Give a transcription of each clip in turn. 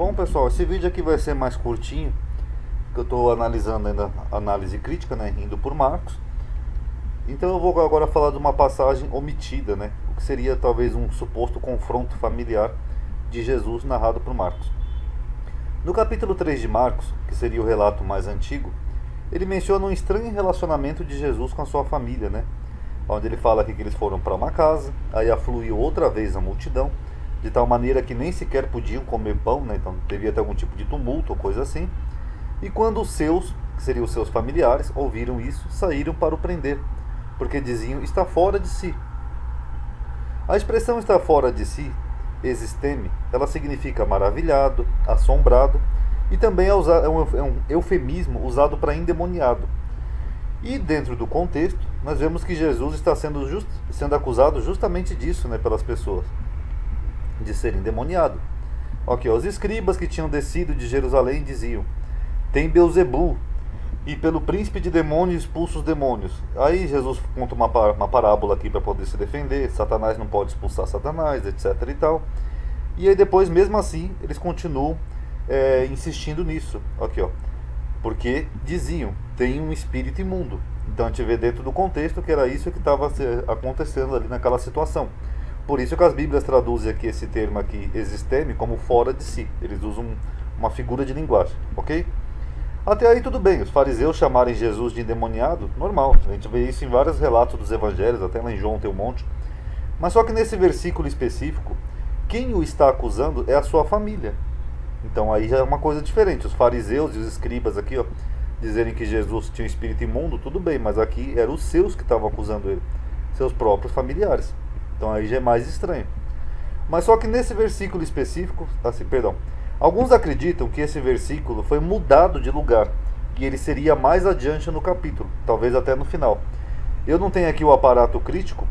Bom, pessoal, esse vídeo aqui vai ser mais curtinho, que eu estou analisando ainda análise crítica, né, indo por Marcos. Então eu vou agora falar de uma passagem omitida, né, o que seria talvez um suposto confronto familiar de Jesus narrado por Marcos. No capítulo 3 de Marcos, que seria o relato mais antigo, ele menciona um estranho relacionamento de Jesus com a sua família, né, onde ele fala aqui que eles foram para uma casa, aí afluiu outra vez a multidão, de tal maneira que nem sequer podiam comer pão, né? Então devia ter algum tipo de tumulto ou coisa assim. E quando os seus, que seriam os seus familiares, ouviram isso, saíram para o prender, porque diziam, está fora de si. A expressão está fora de si, existeme, ela significa maravilhado, assombrado, e também é um eufemismo usado para endemoniado. E dentro do contexto, nós vemos que Jesus está sendo acusado justamente disso, né, pelas pessoas, de ser endemoniado. Ok, os escribas que tinham descido de Jerusalém diziam, tem Beelzebul, e pelo príncipe de demônios expulsa os demônios. Aí Jesus conta uma parábola aqui para poder se defender, Satanás não pode expulsar Satanás, etc e tal. E aí depois, mesmo assim, eles continuam insistindo nisso, aqui, ó, porque diziam, tem um espírito imundo. Então a gente vê dentro do contexto que era isso que estava acontecendo ali naquela situação. Por isso que as Bíblias traduzem aqui esse termo aqui, existeme, como fora de si. Eles usam uma figura de linguagem, ok? Até aí tudo bem, os fariseus chamarem Jesus de endemoniado, normal. A gente vê isso em vários relatos dos evangelhos, até lá em João tem um monte. Mas só que nesse versículo específico, quem o está acusando é a sua família. Então aí já é uma coisa diferente. Os fariseus e os escribas aqui, ó, dizerem que Jesus tinha um espírito imundo, tudo bem, mas aqui eram os seus que estavam acusando ele, seus próprios familiares. Então aí já é mais estranho. Mas só que nesse versículo específico, alguns acreditam que esse versículo foi mudado de lugar, que ele seria mais adiante no capítulo, talvez até no final. Eu não tenho aqui o aparato crítico,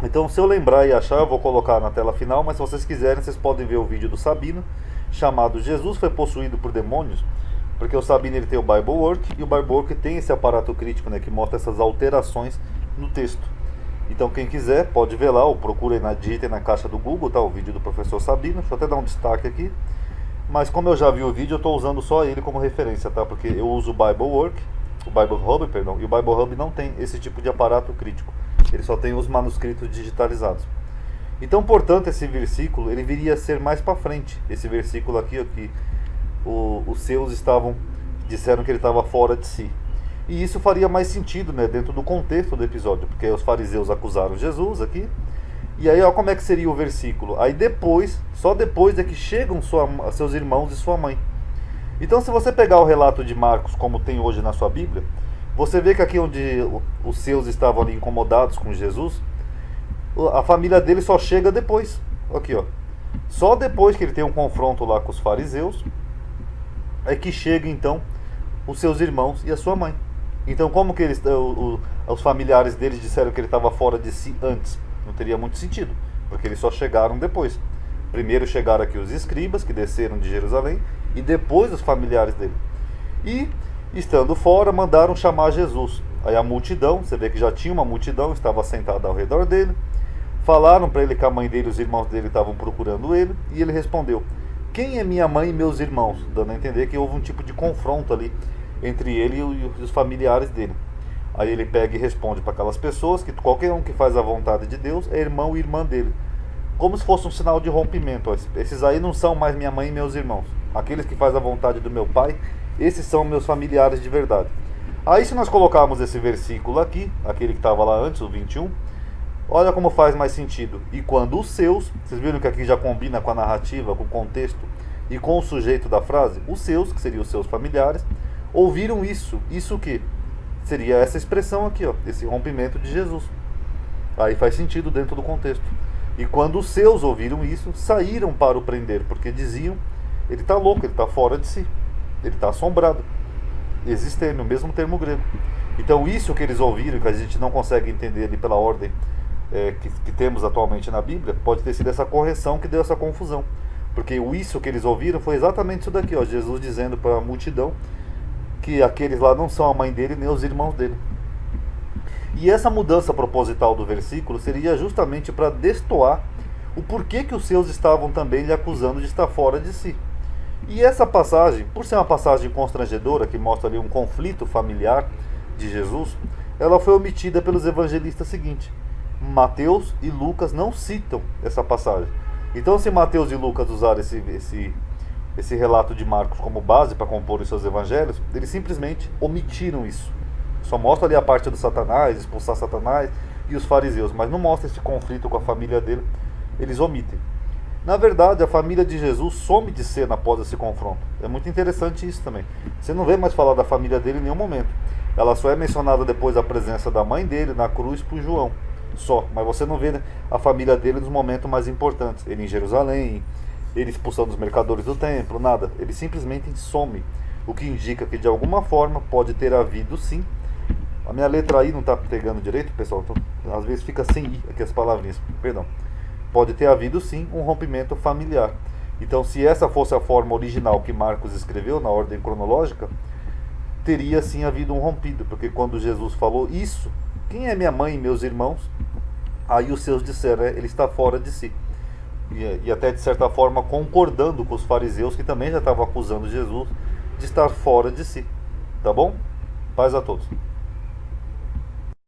então se eu lembrar e achar, eu vou colocar na tela final, mas se vocês quiserem, vocês podem ver o vídeo do Sabino, chamado Jesus foi possuído por demônios, porque o Sabino ele tem o Bible Work, e o Bible Work tem esse aparato crítico, né, que mostra essas alterações no texto. Então quem quiser pode ver lá, ou procura aí digitem na caixa do Google, tá, o vídeo do professor Sabino. Deixa eu até dar um destaque aqui. Mas como eu já vi o vídeo, eu estou usando só ele como referência, tá? Porque eu uso o Bible Work, o Bible Hub, perdão, e o Bible Hub não tem esse tipo de aparato crítico. Ele só tem os manuscritos digitalizados. Então, portanto, esse versículo, ele viria a ser mais para frente. Esse versículo aqui, ó, que os seus disseram que ele estava fora de si. E isso faria mais sentido, né, dentro do contexto do episódio, porque os fariseus acusaram Jesus aqui, e aí ó, como é que seria o versículo? Aí depois, só depois é que chegam seus irmãos e sua mãe. Então se você pegar o relato de Marcos, como tem hoje na sua Bíblia, você vê que aqui onde os seus estavam ali incomodados com Jesus, a família dele só chega depois, aqui ó, só depois que ele tem um confronto lá com os fariseus, é que chega então os seus irmãos e a sua mãe. Então como que os familiares deles disseram que ele estava fora de si antes? Não teria muito sentido, porque eles só chegaram depois. Primeiro chegaram aqui os escribas, que desceram de Jerusalém, e depois os familiares dele. E, estando fora, mandaram chamar Jesus. Aí a multidão, você vê que já tinha uma multidão, estava sentada ao redor dele. Falaram para ele que a mãe dele e os irmãos dele estavam procurando ele, e ele respondeu, quem é minha mãe e meus irmãos? Dando a entender que houve um tipo de confronto ali entre ele e os familiares dele. Aí ele pega e responde para aquelas pessoas que qualquer um que faz a vontade de Deus é irmão e irmã dele. Como se fosse um sinal de rompimento. Ó. Esses aí não são mais minha mãe e meus irmãos. Aqueles que fazem a vontade do meu pai, esses são meus familiares de verdade. Aí se nós colocarmos esse versículo aqui, aquele que estava lá antes, o 21, olha como faz mais sentido. E quando os seus, vocês viram que aqui já combina com a narrativa, com o contexto e com o sujeito da frase, os seus, que seriam os seus familiares, ouviram isso. Isso o quê? Seria essa expressão aqui, ó, esse rompimento de Jesus. Aí faz sentido dentro do contexto. E quando os seus ouviram isso, saíram para o prender, porque diziam, ele está louco, ele está fora de si, ele está assombrado. Existem no mesmo termo grego. Então isso que eles ouviram, que a gente não consegue entender ali pela ordem que temos atualmente na Bíblia, pode ter sido essa correção que deu essa confusão. Porque o isso que eles ouviram foi exatamente isso daqui, ó, Jesus dizendo para a multidão que aqueles lá não são a mãe dele nem os irmãos dele. E essa mudança proposital do versículo seria justamente para destoar o porquê que os seus estavam também lhe acusando de estar fora de si. E essa passagem, por ser uma passagem constrangedora, que mostra ali um conflito familiar de Jesus, ela foi omitida pelos evangelistas seguintes. Mateus e Lucas não citam essa passagem. Então, se Mateus e Lucas usaram esse relato de Marcos como base para compor os seus evangelhos, eles simplesmente omitiram isso. Só mostra ali a parte do Satanás, expulsar Satanás e os fariseus, mas não mostra esse conflito com a família dele, eles omitem. Na verdade, a família de Jesus some de cena após esse confronto. É muito interessante isso também. Você não vê mais falar da família dele em nenhum momento. Ela só é mencionada depois da presença da mãe dele na cruz por João. Só. Mas você não vê, né, a família dele nos momentos mais importantes. Ele em Jerusalém, ele expulsando os mercadores do templo, nada. Ele simplesmente some. O que indica que de alguma forma pode ter havido sim. A minha letra I não está pegando direito, pessoal. Então, às vezes fica sem I aqui as palavrinhas. Perdão. Pode ter havido sim um rompimento familiar. Então, se essa fosse a forma original que Marcos escreveu na ordem cronológica, teria sim havido um rompido, porque quando Jesus falou isso, quem é minha mãe e meus irmãos? Aí os seus disseram, ele está fora de si. E até de certa forma concordando com os fariseus, que também já estavam acusando Jesus de estar fora de si. Tá bom? Paz a todos.